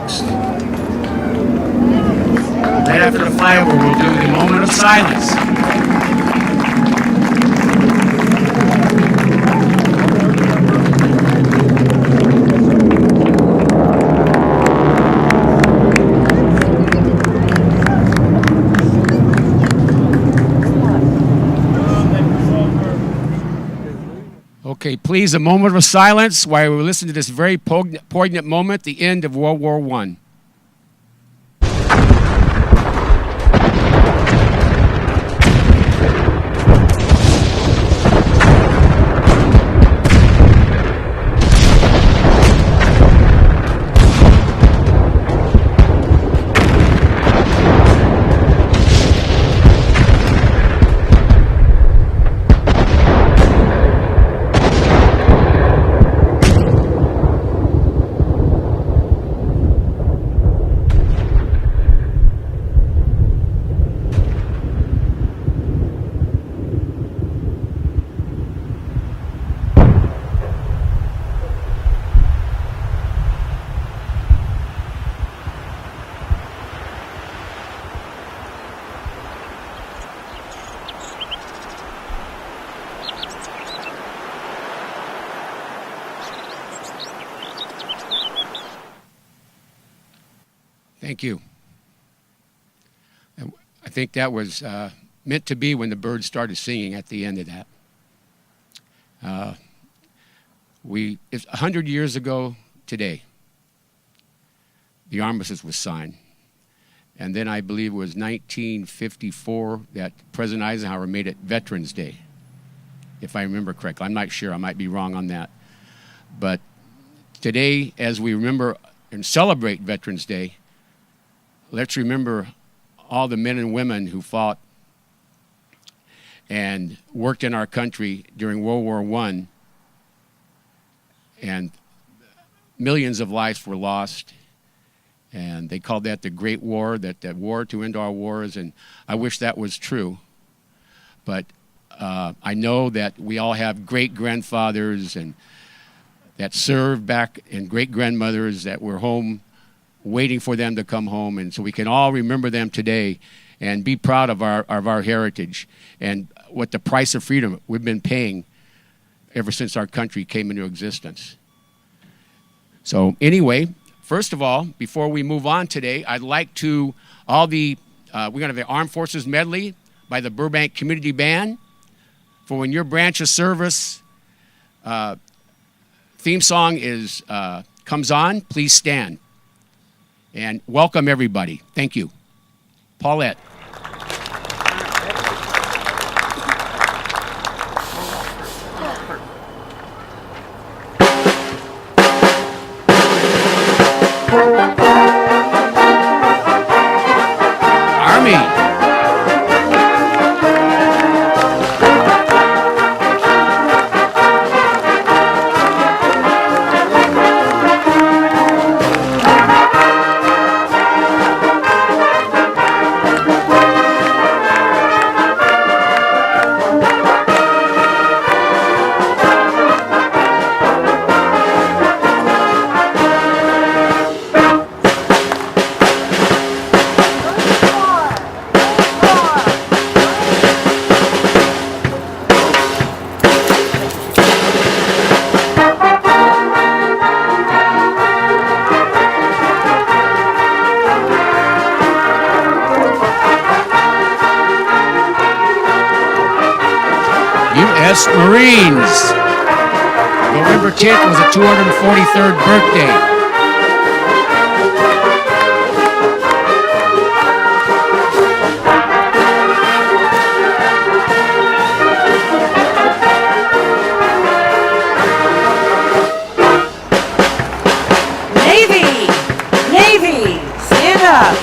folks. Right after the flyover, we'll do the moment of silence. Okay, please, a moment of silence while we listen to this very poignant moment, the end of World War I. Thank you. I think that was meant to be when the birds started singing at the end of that. It's 100 years ago today, the armistice was signed. And then I believe it was 1954 that President Eisenhower made it Veterans Day, if I remember correctly. I'm not sure. I might be wrong on that. But today, as we remember and celebrate Veterans Day, let's remember all the men and women who fought and worked in our country during World War I, and millions of lives were lost, and they called that the Great War, that war to end our wars, and I wish that was true. But I know that we all have great-grandfathers and that served back, and great-grandmothers that were home waiting for them to come home, and so we can all remember them today and be proud of our heritage and what the price of freedom we've been paying ever since our country came into existence. So anyway, first of all, before we move on today, I'd like to, we're going to have the Armed Forces Medley by the Burbank Community Band. For when your branch of service theme song comes on, please stand. And welcome everybody. Thank you. Paulette. Army. U.S. Marines. November 10th was the 243rd birthday. Navy, stand up.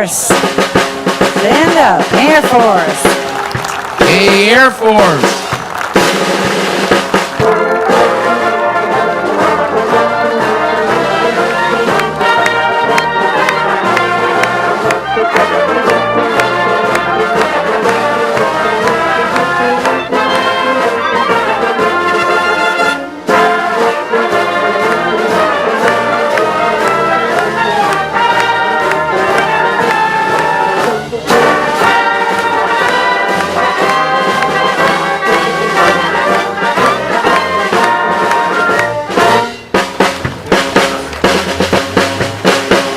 Force. Stand up, Air Force. Hey, Air Force.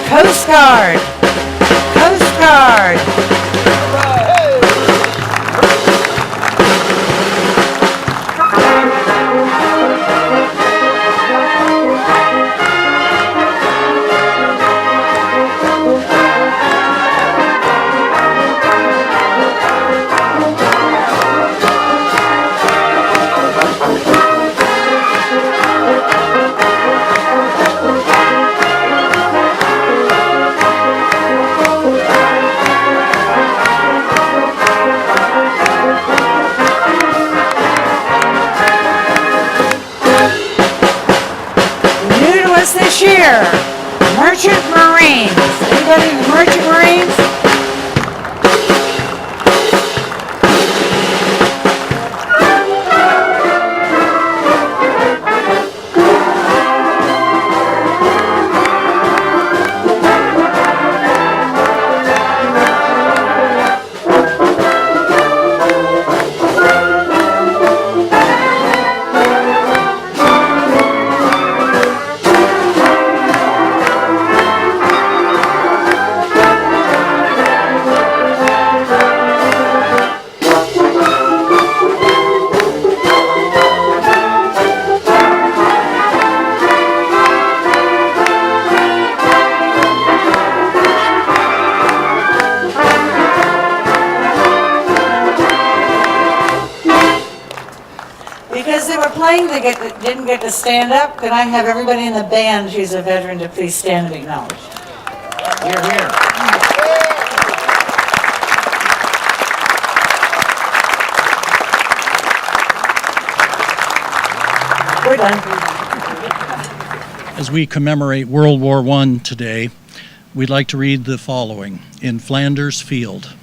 Coast Guard. Coast Guard. New to us this year, Merchant Marines. Anybody in the Merchant Marines? Because they were playing, they didn't get to stand up. Can I have everybody in the band who's a veteran to please stand and acknowledge? Here, here. We're done. As we commemorate World War I today, we'd like to read the following in Flanders Field.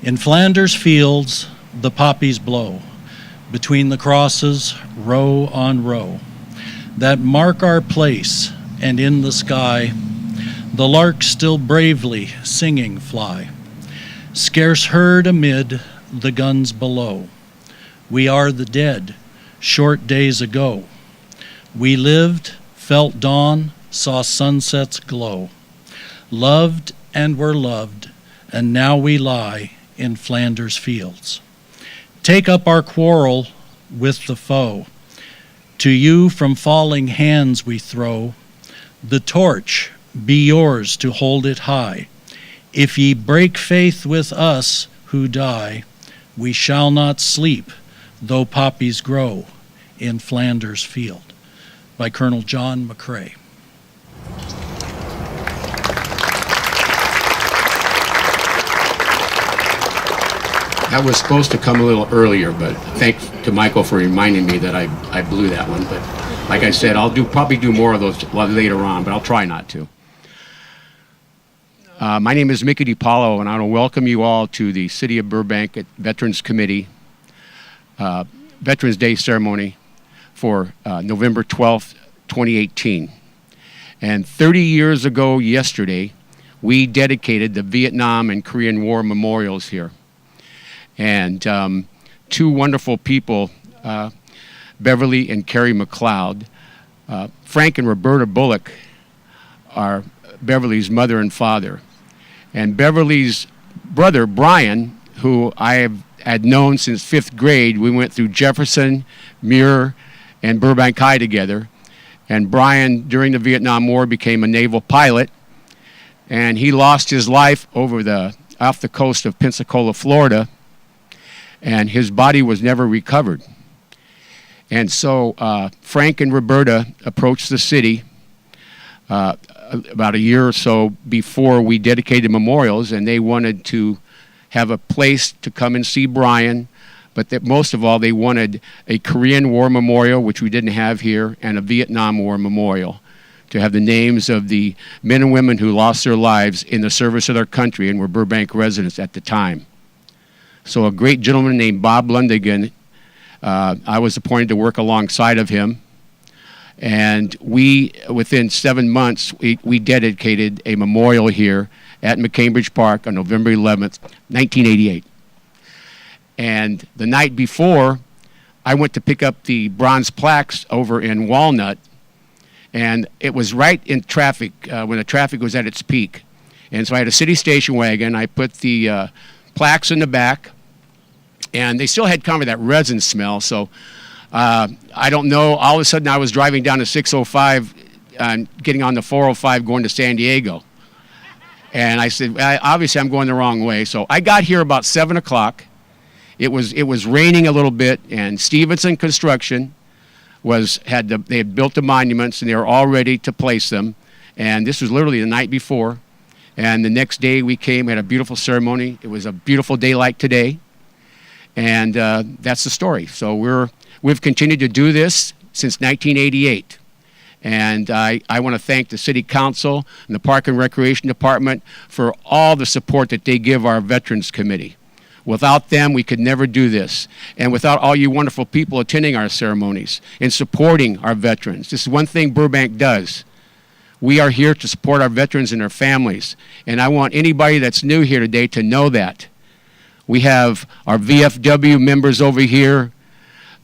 In Flanders fields, the poppies blow, between the crosses, row on row, that mark our place, and in the sky, the larks still bravely singing fly, scarce heard amid the guns below. We are the dead, short days ago. We lived, felt dawn, saw sunsets glow, loved and were loved, and now we lie in Flanders fields. Take up our quarrel with the foe. To you from falling hands we throw. The torch be yours to hold it high. If ye break faith with us who die, we shall not sleep, though poppies grow in Flanders field. By Colonel John McCrae. That was supposed to come a little earlier, but thanks to Michael for reminding me that I blew that one. But like I said, I'll probably do more of those later on, but I'll try not to. My name is Mickey DiPaolo, and I want to welcome you all to the City of Burbank Veterans Committee Veterans Day ceremony for November 12th, 2018. And 30 years ago yesterday, we dedicated the Vietnam and Korean War memorials here. And two wonderful people, Beverly and Carrie McLeod. Frank and Roberta Bullock are Beverly's mother and father. And Beverly's brother, Brian, who I had known since 5th grade, we went through Jefferson, Muir, and Burbank High together. And Brian, during the Vietnam War, became a naval pilot. And he lost his life off the coast of Pensacola, Florida. And his body was never recovered. And so Frank and Roberta approached the city about a year or so before we dedicated memorials, and they wanted to have a place to come and see Brian, but that most of all they wanted a Korean War memorial, which we didn't have here, and a Vietnam War memorial, to have the names of the men and women who lost their lives in the service of their country and were Burbank residents at the time. So a great gentleman named Bob Lundigan, I was appointed to work alongside of him, and we, within 7 months, we dedicated a memorial here at McCambridge Park on November 11th, 1988. And the night before, I went to pick up the bronze plaques over in Walnut, and it was right in traffic, when the traffic was at its peak. And so I had a city station wagon. I put the plaques in the back, and they still had kind of that resin smell, so I don't know, all of a sudden I was driving down the 605 and getting on the 405 going to San Diego. And I said, obviously I'm going the wrong way. So I got here about 7 o'clock. It was raining a little bit, and Stevenson Construction they had built the monuments, and they were all ready to place them. And this was literally the night before. And the next day we came, had a beautiful ceremony. It was a beautiful day like today. And that's the story. So we've continued to do this since 1988. And I want to thank the City Council and the Park and Recreation Department for all the support that they give our Veterans Committee. Without them, we could never do this. And without all you wonderful people attending our ceremonies and supporting our veterans. This is one thing Burbank does. We are here to support our veterans and their families. And I want anybody that's new here today to know that. We have our VFW members over here.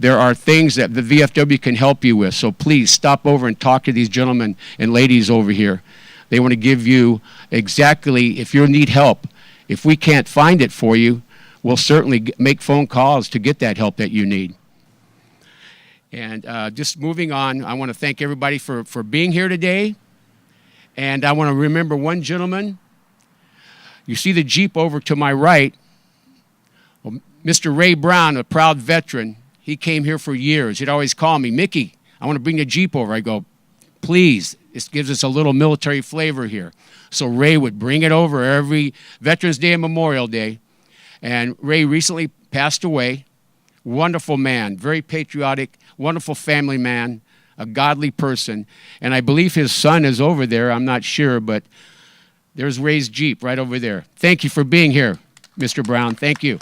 There are things that the VFW can help you with, so please stop over and talk to these gentlemen and ladies over here. They want to give you exactly, if you need help, if we can't find it for you, we'll certainly make phone calls to get that help that you need. And just moving on, I want to thank everybody for being here today. And I want to remember one gentleman. You see the Jeep over to my right. Well, Mr. Ray Brown, a proud veteran, he came here for years. He'd always call me, Mickey, I want to bring the Jeep over. I go, please, this gives us a little military flavor here. So Ray would bring it over every Veterans Day and Memorial Day. And Ray recently passed away. Wonderful man, very patriotic, wonderful family man, a godly person. And I believe his son is over there. I'm not sure, but there's Ray's Jeep right over there. Thank you for being here, Mr. Brown. Thank you.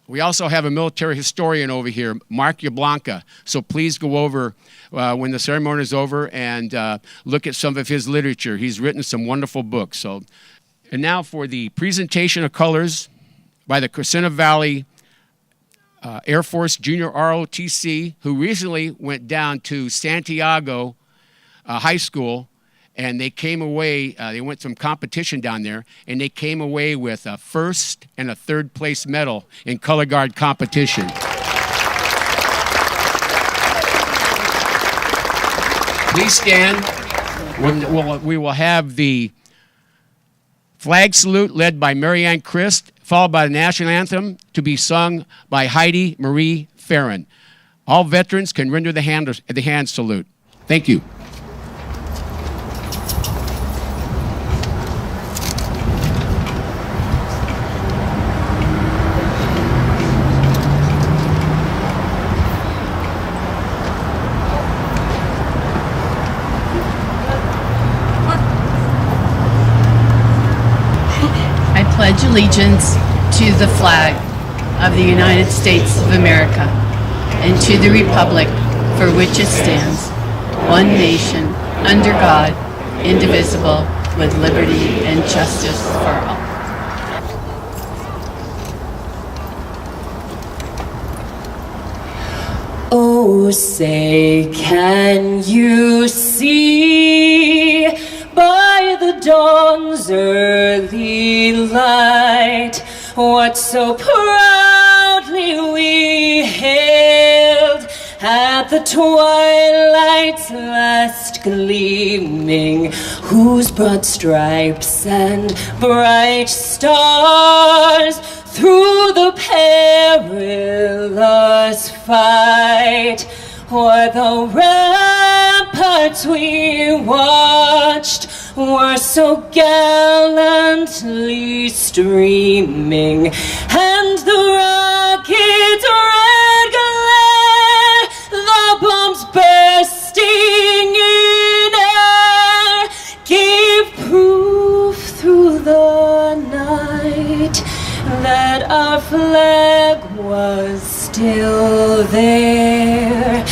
We also have a military historian over here, Mark Yablanca. So please go over when the ceremony is over and look at some of his literature. He's written some wonderful books. And now for the presentation of colors by the Crescenta Valley Air Force Junior ROTC, who recently went down to Santiago High School. And they came away, they went some competition down there, and they came away with a first and a third place medal in color guard competition. Please stand. We will have the flag salute led by Marianne Christ, followed by the national anthem to be sung by Heidi Marie Farron. All veterans can render the hand salute. Thank you. Pledge allegiance to the flag of the United States of America and to the republic for which it stands, one nation, under God, indivisible, with liberty and justice for all. Oh, say, can you see by the dawn's early light what so proudly we hailed at the twilight's last gleaming, whose broad stripes and bright stars through the perilous fight o'er the ramparts we watched were so gallantly streaming, and the rocket's red glare, the bombs bursting in air, gave proof through the night that our flag was still there.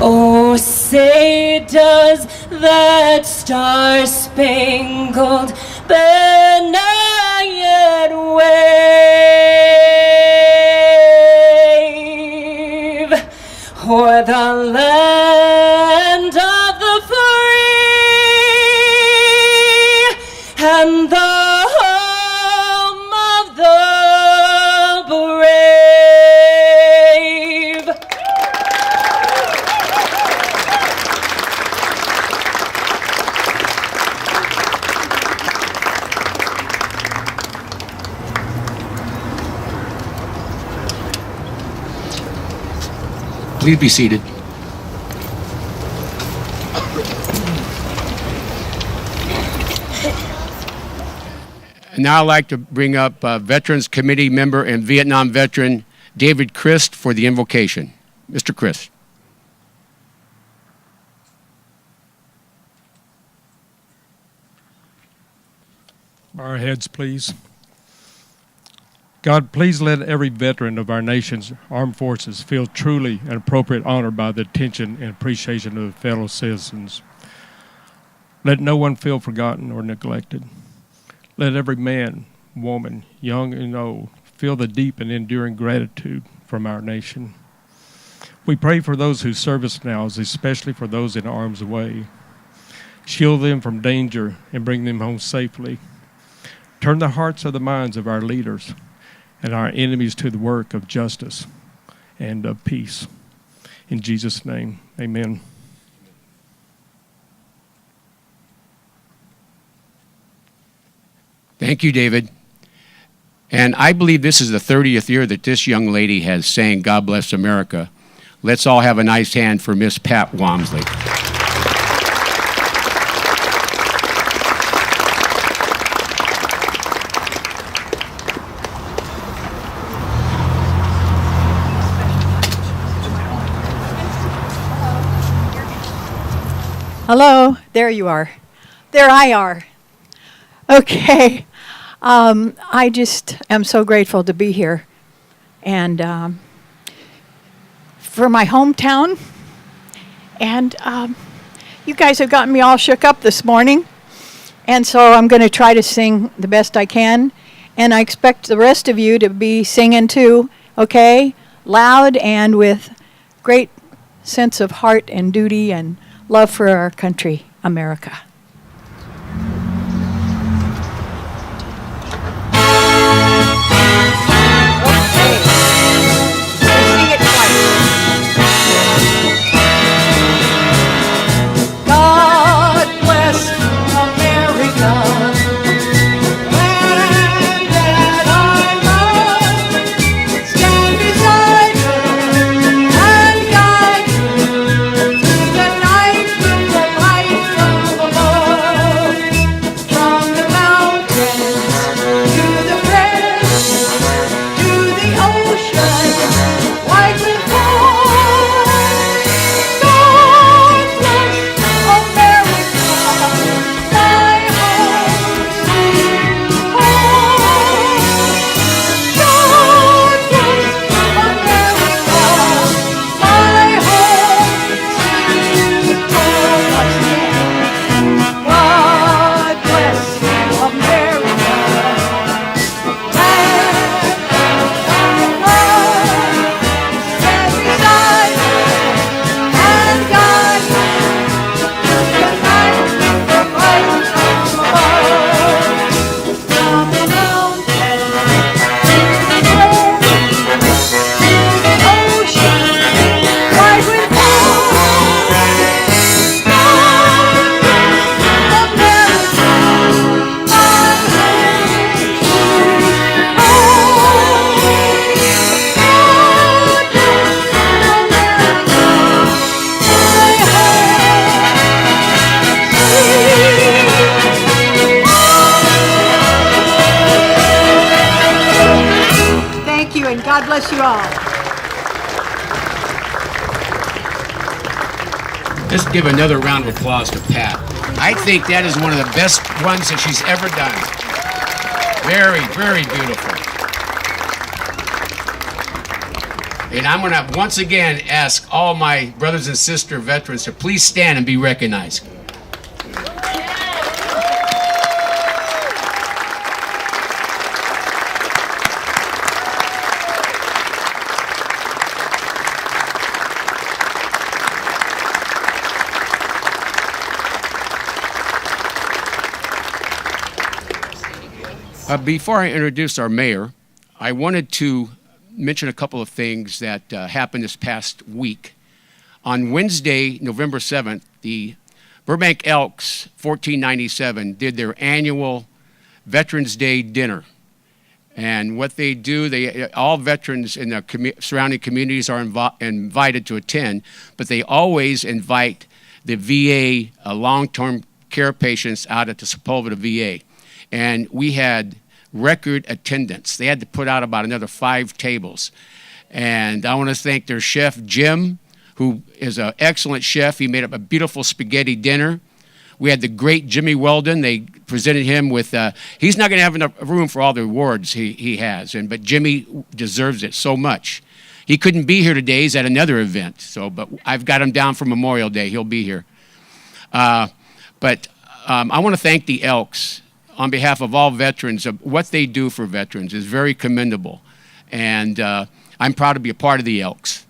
Oh, say does that star-spangled banner yet wave o'er the land of the free and the home of the brave? Please be seated. And now I'd like to bring up Veterans Committee member and Vietnam veteran David Christ for the invocation. Mr. Christ. Bow our heads, please. God, please let every veteran of our nation's armed forces feel truly and appropriate honor by the attention and appreciation of the fellow citizens. Let no one feel forgotten or neglected. Let every man, woman, young and old, feel the deep and enduring gratitude from our nation. We pray for those who serve us now, especially for those in harm's way. Shield them from danger and bring them home safely. Turn the hearts of the minds of our leaders and our enemies to the work of justice and of peace. In Jesus' name, amen. Thank you, David. And I believe this is the 30th year that this young lady has sang God Bless America. Let's all have a nice hand for Miss Pat Wamsley. Hello, there you are. There I are. Okay. I just am so grateful to be here. And for my hometown. And you guys have gotten me all shook up this morning. And so I'm going to try to sing the best I can. And I expect the rest of you to be singing too, okay? Loud and with great sense of heart and duty and love for our country, America. Of God bless you all. Let's give another round of applause to Pat. I think that is one of the best ones that she's ever done. Very, very beautiful. And I'm going to once again ask all my brothers and sister veterans to please stand and be recognized. Before I introduce our mayor, I wanted to mention a couple of things that happened this past week. On Wednesday, November 7th, the Burbank Elks 1497 did their annual Veterans Day dinner. And what they do, all veterans in the surrounding communities are invited to attend, but they always invite the VA long-term care patients out at the Sepulveda VA. And we had record attendance. They had to put out about another 5 tables. And I want to thank their chef, Jim, who is an excellent chef. He made up a beautiful spaghetti dinner. We had the great Jimmy Weldon. They presented him with, he's not going to have enough room for all the awards he has, but Jimmy deserves it so much. He couldn't be here today. He's at another event. But I've got him down for Memorial Day. He'll be here. I want to thank the Elks on behalf of all veterans. What they do for veterans is very commendable. And I'm proud to be a part of the Elks.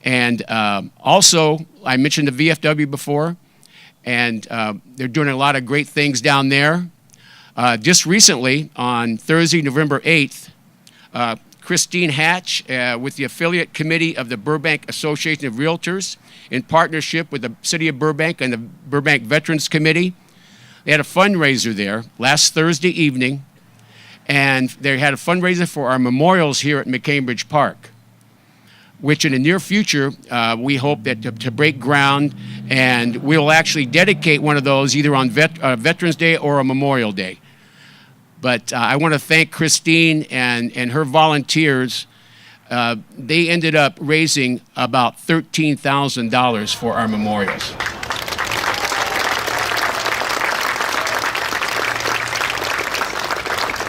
And also, I mentioned the VFW before, and they're doing a lot of great things down there. Just recently, on Thursday, November 8th, Christine Hatch, with the affiliate committee of the Burbank Association of Realtors, in partnership with the City of Burbank and the Burbank Veterans Committee, they had a fundraiser there last Thursday evening, and they had a fundraiser for our memorials here at McCambridge Park, which in the near future, we hope that to break ground, and we'll actually dedicate one of those either on Veterans Day or a Memorial Day. But I want to thank Christine and her volunteers. They ended up raising about $13,000 for our memorials.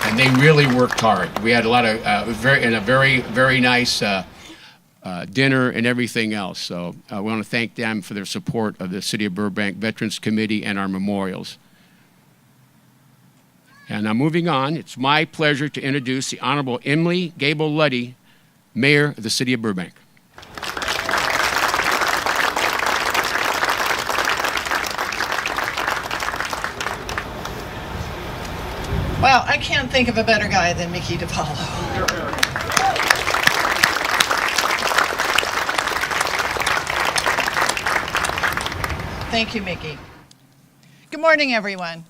And they really worked hard. We had a lot of very nice dinner and everything else. So I want to thank them for their support of the City of Burbank Veterans Committee and our memorials. And now moving on, it's my pleasure to introduce the Honorable Emily Gable Luddy, Mayor of the City of Burbank. Well, I can't think of a better guy than Mickey DiPaolo. Thank you, Mickey. Good morning, everyone.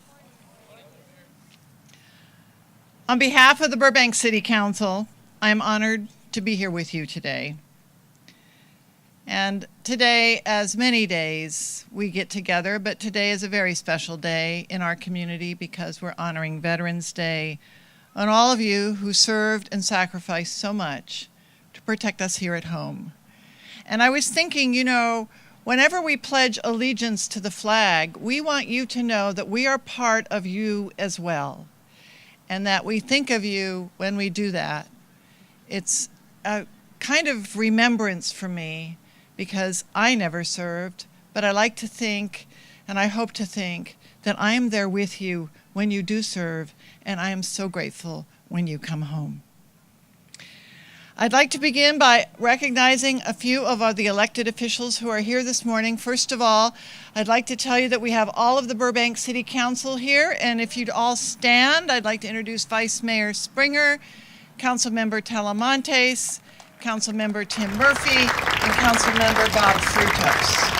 On behalf of the Burbank City Council, I am honored to be here with you today. And today, as many days, we get together, but today is a very special day in our community because we're honoring Veterans Day and all of you who served and sacrificed so much to protect us here at home. And I was thinking, whenever we pledge allegiance to the flag, we want you to know that we are part of you as well, and that we think of you when we do that. It's a kind of remembrance for me, because I never served, but I like to think, and I hope to think, that I am there with you when you do serve, and I am so grateful when you come home. I'd like to begin by recognizing a few of the elected officials who are here this morning. First of all, I'd like to tell you that we have all of the Burbank City Council here, and if you'd all stand, I'd like to introduce Vice Mayor Springer, Councilmember Talamontes, Councilmember Tim Murphy, and Councilmember Bob Frutos.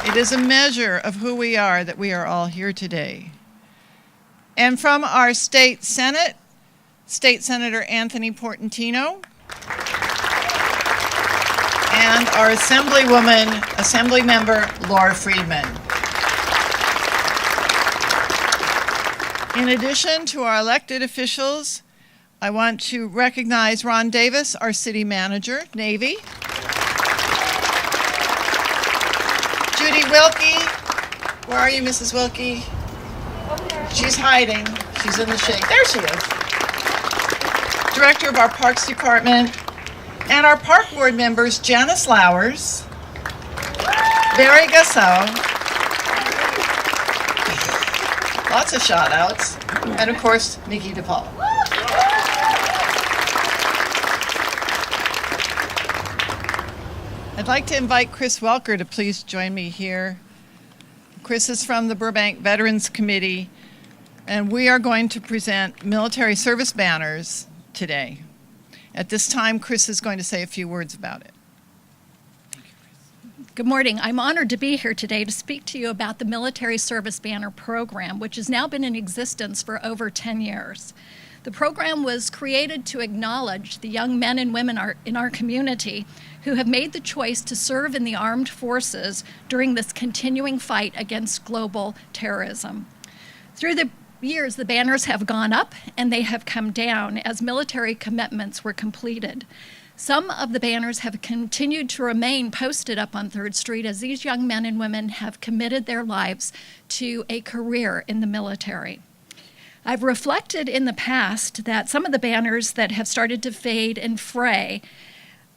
It is a measure of who we are that we are all here today. And from our state Senate, State Senator Anthony Portantino, and our Assemblymember Laura Friedman. In addition to our elected officials, I want to recognize Ron Davis, our city manager, Navy. Judy Wilkie. Where are you, Mrs. Wilkie? She's hiding. She's in the shade. There she is. Director of our Parks Department. And our park board members, Janice Lowers, Barry Gasso, lots of shout outs, and of course, Nikki DePaul. I'd like to invite Chris Welker to please join me here. Chris is from the Burbank Veterans Committee, and we are going to present military service banners today. At this time, Chris is going to say a few words about it. Good morning. I'm honored to be here today to speak to you about the Military Service Banner Program, which has now been in existence for over 10 years. The program was created to acknowledge the young men and women in our community who have made the choice to serve in the armed forces during this continuing fight against global terrorism. Through the years, the banners have gone up and they have come down as military commitments were completed. Some of the banners have continued to remain posted up on 3rd Street as these young men and women have committed their lives to a career in the military. I've reflected in the past that some of the banners that have started to fade and fray,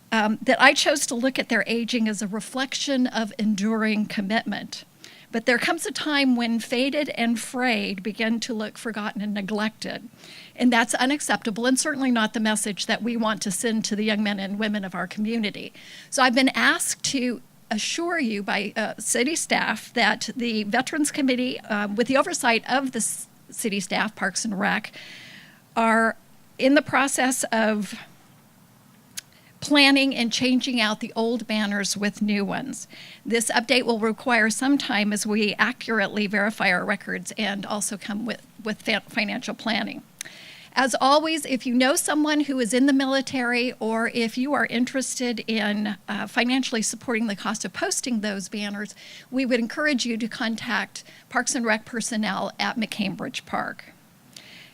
that I chose to look at their aging as a reflection of enduring commitment. But there comes a time when faded and frayed begin to look forgotten and neglected. And that's unacceptable and certainly not the message that we want to send to the young men and women of our community. So I've been asked to assure you by city staff that the Veterans Committee, with the oversight of the city staff, Parks and Rec, are in the process of planning and changing out the old banners with new ones. This update will require some time as we accurately verify our records and also come with financial planning. As always, if you know someone who is in the military or if you are interested in financially supporting the cost of posting those banners, we would encourage you to contact Parks and Rec personnel at McCambridge Park.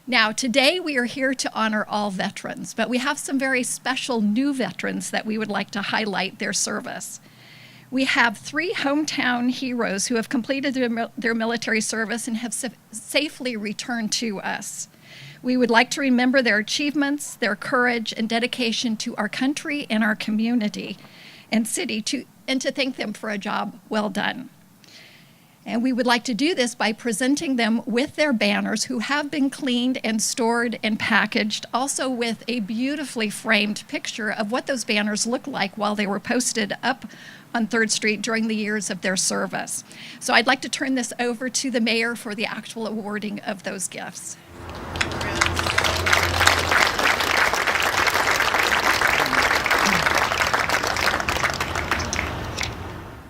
Now, today we are here to honor all veterans, but we have some very special new veterans that we would like to highlight their service. We have 3 hometown heroes who have completed their military service and have safely returned to us. We would like to remember their achievements, their courage, and dedication to our country and our community and city, and to thank them for a job well done. And we would like to do this by presenting them with their banners who have been cleaned and stored and packaged, also with a beautifully framed picture of what those banners looked like while they were posted up on 3rd Street during the years of their service. So I'd like to turn this over to the mayor for the actual awarding of those gifts.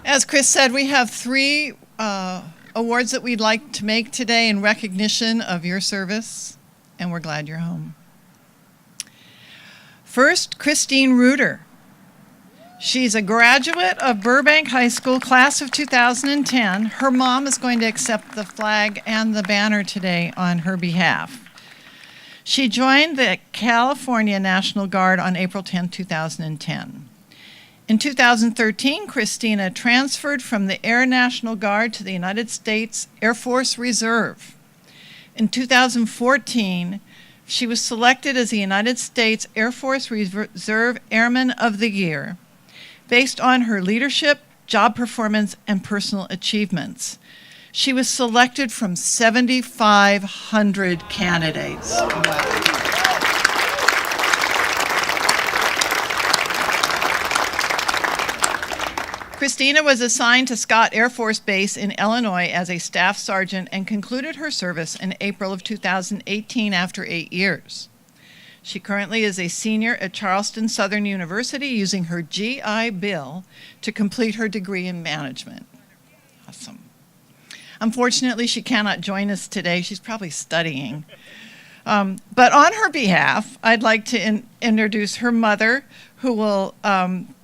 As Chris said, we have 3 awards that we'd like to make today in recognition of your service, and we're glad you're home. First, Christine Reuter. She's a graduate of Burbank High School, class of 2010. Her mom is going to accept the flag and the banner today on her behalf. She joined the California National Guard on April 10, 2010. In 2013, Christina transferred from the Air National Guard to the United States Air Force Reserve. In 2014, she was selected as the United States Air Force Reserve Airman of the Year based on her leadership, job performance, and personal achievements. She was selected from 7,500 candidates. Wow. Christina was assigned to Scott Air Force Base in Illinois as a staff sergeant and concluded her service in April of 2018 after 8 years. She currently is a senior at Charleston Southern University using her GI Bill to complete her degree in management. Awesome. Unfortunately, she cannot join us today. She's probably studying. But on her behalf, I'd like to introduce her mother, who will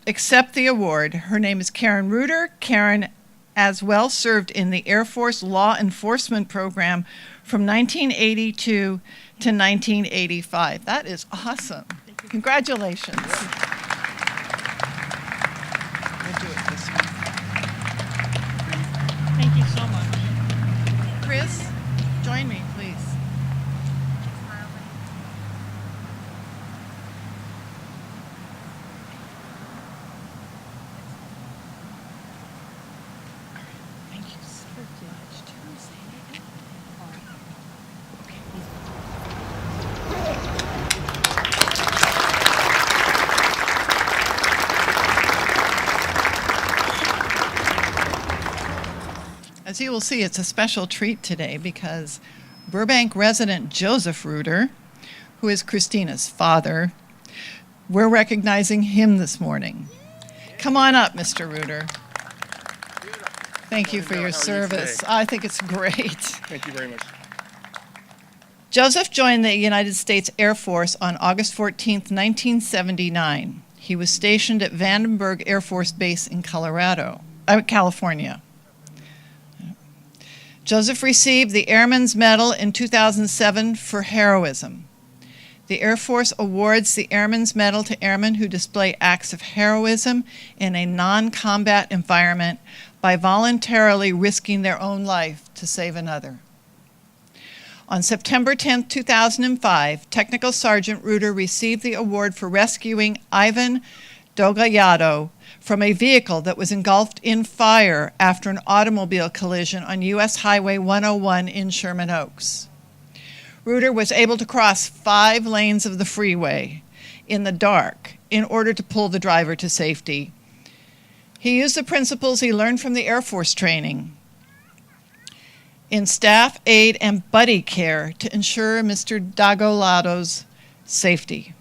accept the award. Her name is Karen Reuter. Karen as well served in the Air Force Law Enforcement Program from 1982 to 1985. That is awesome. Congratulations. We'll do it this way. Thank you so much. Chris, join me, please. Thank you so much. As you will see, it's a special treat today because Burbank resident Joseph Reuter, who is Christina's father, we're recognizing him this morning. Come on up, Mr. Reuter. Thank you for your service. I think it's great. Thank you very much. Joseph joined the United States Air Force on August 14, 1979. He was stationed at Vandenberg Air Force Base in California. Joseph received the Airman's Medal in 2007 for heroism. The Air Force awards the Airman's Medal to airmen who display acts of heroism in a non-combat environment by voluntarily risking their own life to save another. On September 10, 2005, Technical Sergeant Reuter received the award for rescuing Ivan Dogayado from a vehicle that was engulfed in fire after an automobile collision on U.S. Highway 101 in Sherman Oaks. Reuter was able to cross 5 lanes of the freeway in the dark in order to pull the driver to safety. He used the principles he learned from the Air Force training in staff, aid, and buddy care to ensure Mr. Dagolado's safety.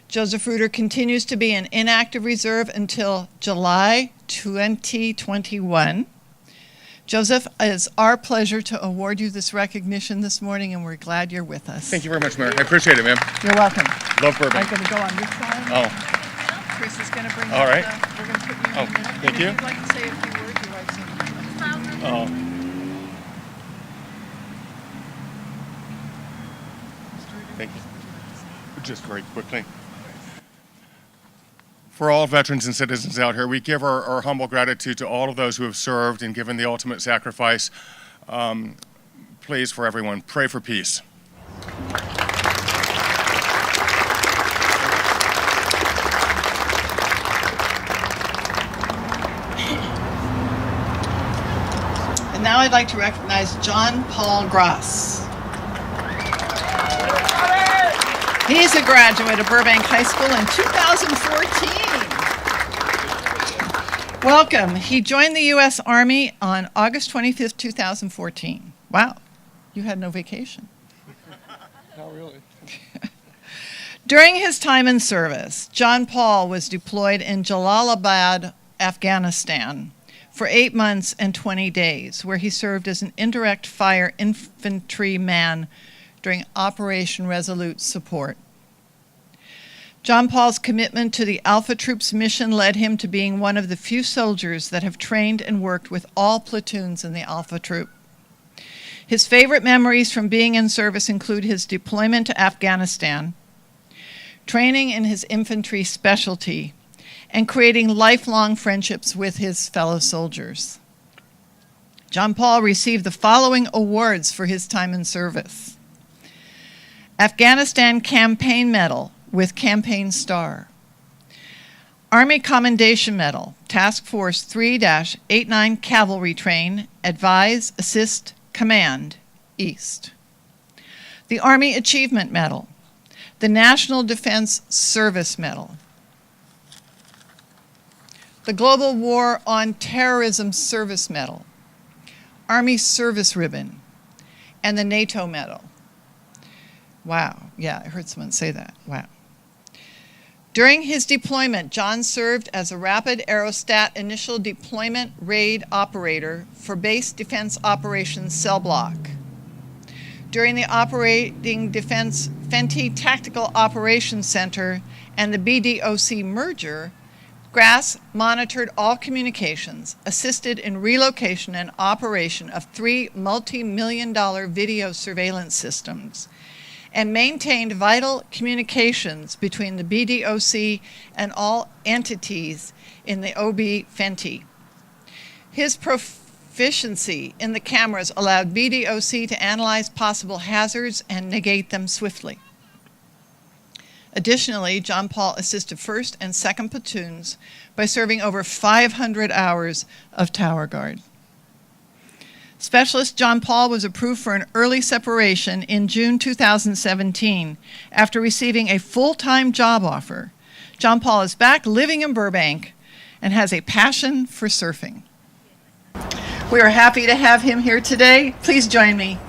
Joseph Reuter continues to be in inactive reserve until July 2021. Joseph, it's our pleasure to award you this recognition this morning, and we're glad you're with us. Thank you very much, Mayor. I appreciate it, ma'am. You're welcome. Love Burbank. I'm going to go on this side. Oh, Chris is going to bring all right. We're going to put you in Oh, a minute. thank And you. If you'd like to say a few words, you write something. oh. Thank you. Just very quickly. For all veterans and citizens out here, we give our humble gratitude to all of those who have served and given the ultimate sacrifice. Please, for everyone, pray for peace. And now I'd like to recognize John Paul Gross. He's a graduate of Burbank High School in 2014. Welcome. He joined the U.S. Army on August 25th, 2014. Wow, you had no vacation. Not really. During his time in service, John Paul was deployed in Jalalabad, Afghanistan, for 8 months and 20 days, where he served as an indirect fire infantryman during Operation Resolute support. John Paul's commitment to the Alpha Troops mission led him to being one of the few soldiers that have trained and worked with all platoons in the Alpha Troop. His favorite memories from being in service include his deployment to Afghanistan, training in his infantry specialty, and creating lifelong friendships with his fellow soldiers. John Paul received the following awards for his time in service: Afghanistan Campaign Medal with Campaign Star, Army Commendation Medal, Task Force 3-89 Cavalry Train, Advise, Assist, Command, East. The Army Achievement Medal, the National Defense Service Medal, the Global War on Terrorism Service Medal, Army Service Ribbon, and the NATO Medal. Wow. Yeah, I heard someone say that. Wow. During his deployment, John served as a Rapid Aerostat Initial Deployment Raid Operator for Base Defense Operations Cell Block. During the Operating Defense Fenty Tactical Operations Center and the BDOC merger, GRASS monitored all communications, assisted in relocation and operation of 3 multi-million-dollar video surveillance systems, and maintained vital communications between the BDOC and all entities in the OB Fenty. His proficiency in the cameras allowed BDOC to analyze possible hazards and negate them swiftly. Additionally, John Paul assisted 1st and 2nd platoons by serving over 500 hours of tower guard. Specialist John Paul was approved for an early separation in June 2017 after receiving a full-time job offer. John Paul is back living in Burbank and has a passion for surfing. We are happy to have him here today. Please join me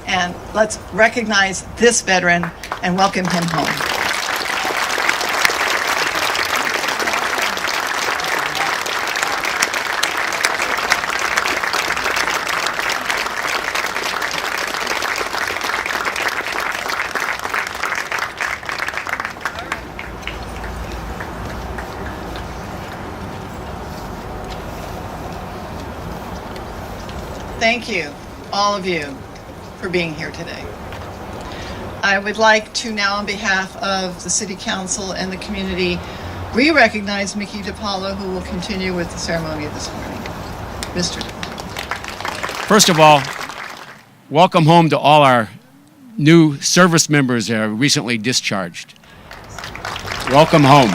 and let's recognize this veteran and welcome him home. Thank you, all of you, for being here today. I would like to now, on behalf of the City Council and the community, re-recognize Mickey DiPaolo, who will continue with the ceremony this morning. Mr. DiPaolo. First of all, welcome home to all our new service members that are recently discharged. Welcome home.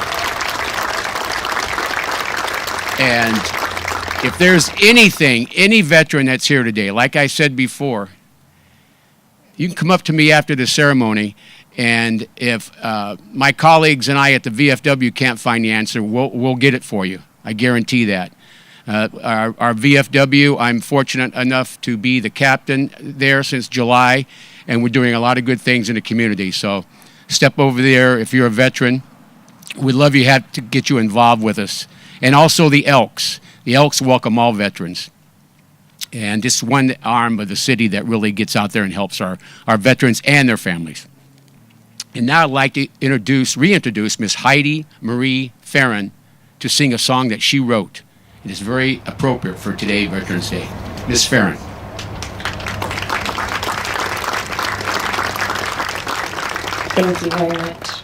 And if there's anything, any veteran that's here today, like I said before, you can come up to me after the ceremony, and if my colleagues and I at the VFW can't find the answer, we'll get it for you. I guarantee that. Our VFW, I'm fortunate enough to be the captain there since July, and we're doing a lot of good things in the community. So step over there if you're a veteran. We'd love you to get you involved with us. And also the Elks. The Elks welcome all veterans. And this is one arm of the city that really gets out there and helps our veterans and their families. And now I'd like to reintroduce Miss Heidi Marie Farron to sing a song that she wrote. It is very appropriate for today, Veterans Day. Miss Farron. Thank you very much.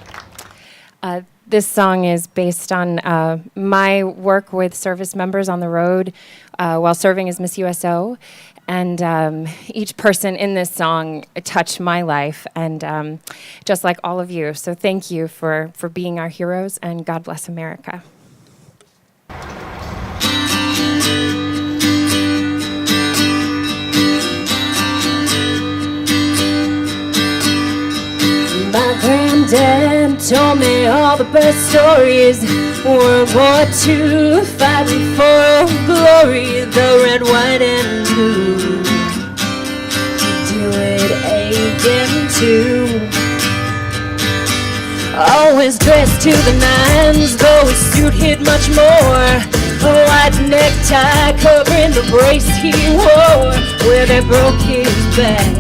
This song is based on my work with service members on the road while serving as Miss USO. And each person in this song touched my life, and just like all of you. So thank you for being our heroes, and God bless America. My granddad told me all the best stories. World War II, fighting for glory, the red, white, and blue. He'd do it again too. Always dressed to the nines, though his suit hid much more. A white necktie covering the brace he wore, where they broke his back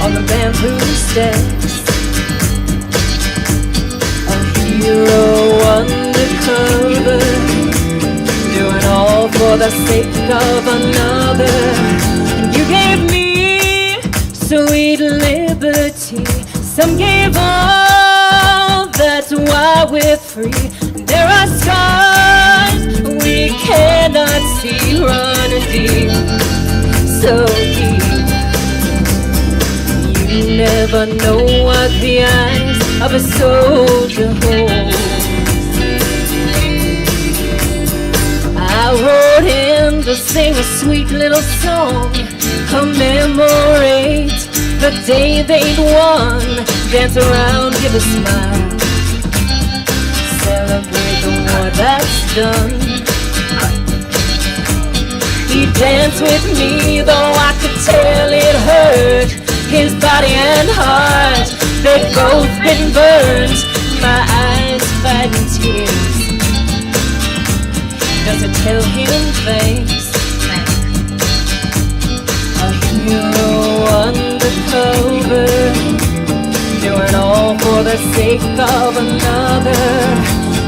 on the bamboo steps. A hero undercover, doing all for the sake of another. And you gave me sweet liberty, some gave all, that's why we're free. There are scars we cannot see running deep, so deep. You never know what the eyes of a soldier holds. I wrote him to sing a sweet little song, commemorate the day they'd won. Dance around, give a smile, celebrate the war that's done. He danced with me, though I could tell it hurt. His body and heart, they've both been burned. My eyes fighting tears, does it tell him thanks? A hero undercover, doing all for the the sake of another.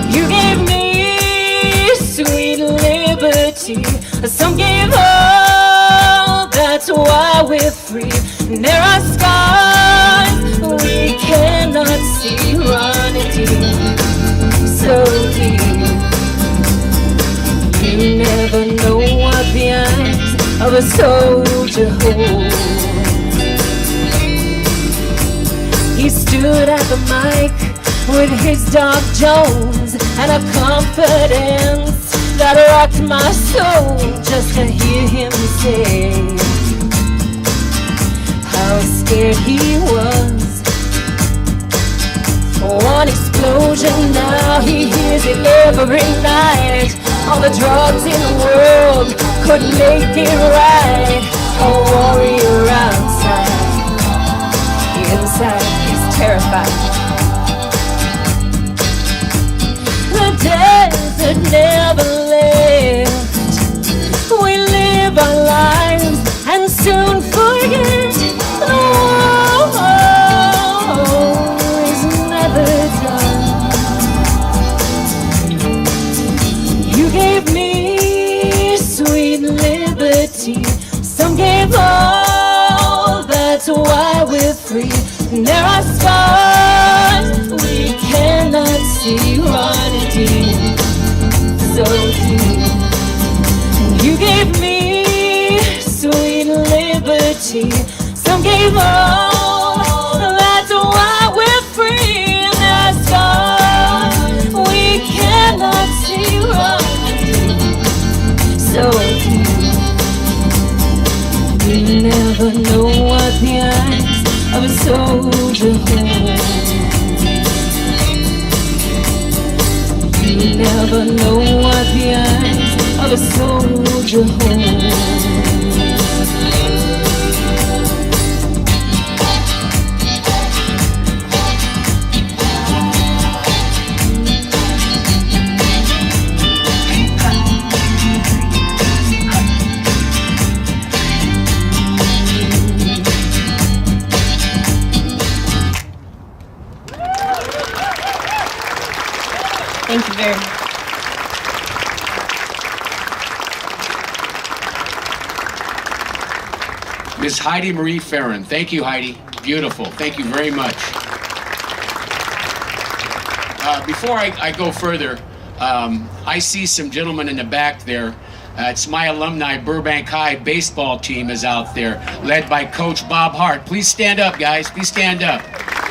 You gave me sweet liberty. Some gave all, that's why we're free. And there are scars we cannot see running deep, so deep. You never know what the eyes of a soldier hold. He stood at the mic with his Doc Jones and a confidence that rocked my soul just to hear him say how scared he was. One explosion, now he hears it every night. All the drugs in the world couldn't make it right. A warrior outside, inside he's terrified. The desert never left. We live our lives and soon forget. The war is never done. You gave me sweet liberty. Some gave all, that's why we're free. And there are scars we cannot see running deep, so deep. You gave me sweet liberty. Some gave all, that's why we're free. And there are scars we cannot see running deep, so deep. You never know what the eyes of a soldier hold. You never know what the eyes of a soldier hold. Thank you very much. Ms. Heidi Marie Farron. Thank you, Heidi. Beautiful. Thank you very much. Before I go further, I see some gentlemen in the back there. It's my alumni Burbank High baseball team is out there, led by Coach Bob Hart. Please stand up, guys. Please stand up.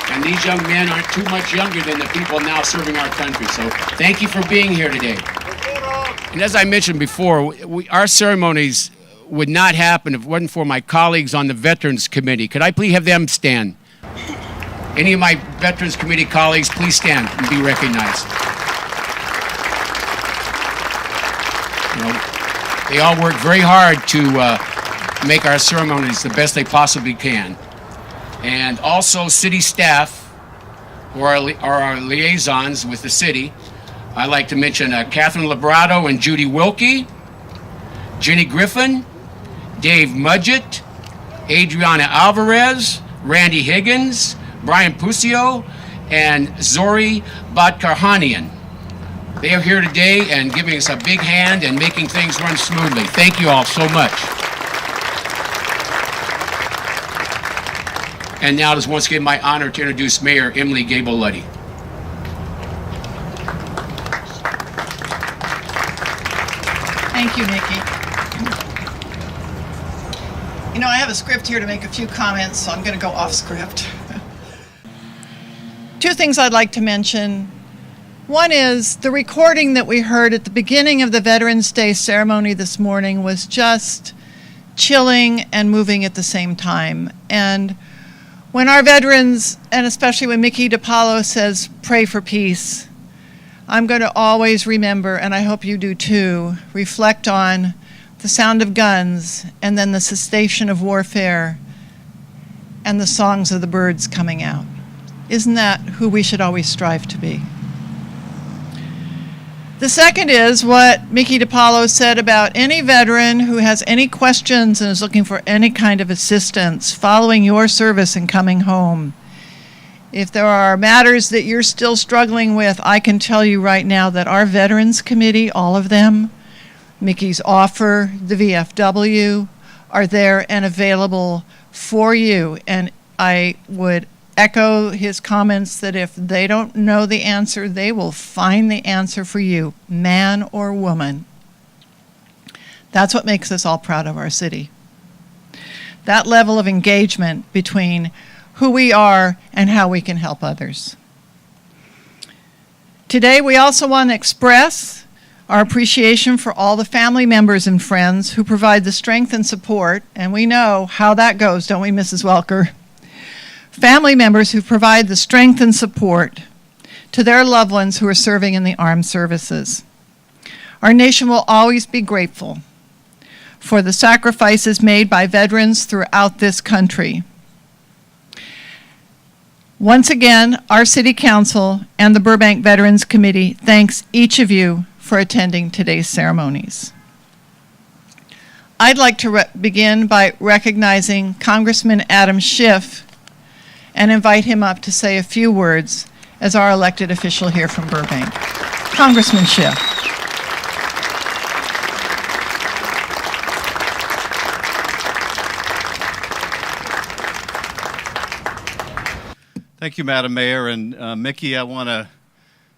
And these young men aren't too much younger than the people now serving our country. So thank you for being here today. And as I mentioned before, our ceremonies would not happen if it wasn't for my colleagues on the Veterans Committee. Could I please have them stand? Any of my Veterans Committee colleagues, please stand and be recognized. You know, they all work very hard to make our ceremonies the best they possibly can. And also city staff, who are our liaisons with the city. I'd like to mention Catherine Labrado and Judy Wilkie, Jenny Griffin, Dave Mudgett, Adriana Alvarez, Randy Higgins, Brian Pusio, and Zori Badkarhanian. They are here today and giving us a big hand and making things run smoothly. Thank you all so much. And now it is once again my honor to introduce Mayor Emily Gable-Luddy. Thank you, Nikki. You know, I have a script here to make a few comments, so I'm going to go off script. Two things I'd like to mention. One is the recording that we heard at the beginning of the Veterans Day ceremony this morning was just chilling and moving at the same time. And when our veterans, and especially when Mickey DiPaolo says, pray for peace, I'm going to always remember, and I hope you do too, reflect on the sound of guns and then the cessation of warfare and the songs of the birds coming out. Isn't that who we should always strive to be? The second is what Mickey DiPaolo said about any veteran who has any questions and is looking for any kind of assistance following your service and coming home. If there are matters that you're still struggling with, I can tell you right now that our Veterans Committee, all of them, Mickey's offer, the VFW, are there and available for you. And I would echo his comments that if they don't know the answer, they will find the answer for you, man or woman. That's what makes us all proud of our city. That level of engagement between who we are and how we can help others. Today, we also want to express our appreciation for all the family members and friends who provide the strength and support, and we know how that goes, don't we, Mrs. Welker? Family members who provide the strength and support to their loved ones who are serving in the armed services. Our nation will always be grateful for the sacrifices made by veterans throughout this country. Once again, our City Council and the Burbank Veterans Committee thanks each of you for attending today's ceremonies. I'd like to begin by recognizing Congressman Adam Schiff and invite him up to say a few words as our elected official here from Burbank. Congressman Schiff. Thank you, Madam Mayor. And Mickey, I want to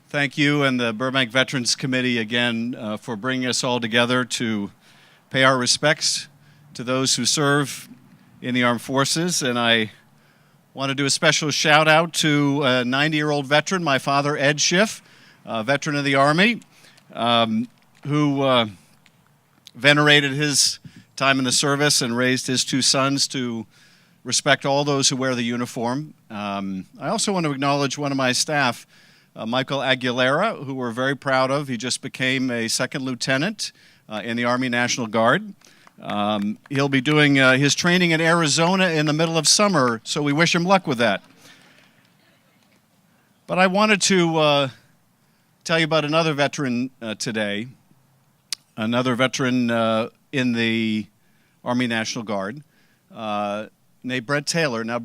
thank you and the Burbank Veterans Committee again for bringing us all together to pay our respects to those who serve in the armed forces. And I want to do a special shout out to a 90-year-old veteran, my father, Ed Schiff, a veteran of the Army, who venerated his time in the service and raised his two sons to respect all those who wear the uniform. I also want to acknowledge one of my staff, Michael Aguilera, who we're very proud of. He just became a second lieutenant in the Army National Guard. He'll be doing his training in Arizona in the middle of summer, so we wish him luck with that. But I wanted to tell you about another veteran today, another veteran in the Army National Guard, named Brent Taylor. Now,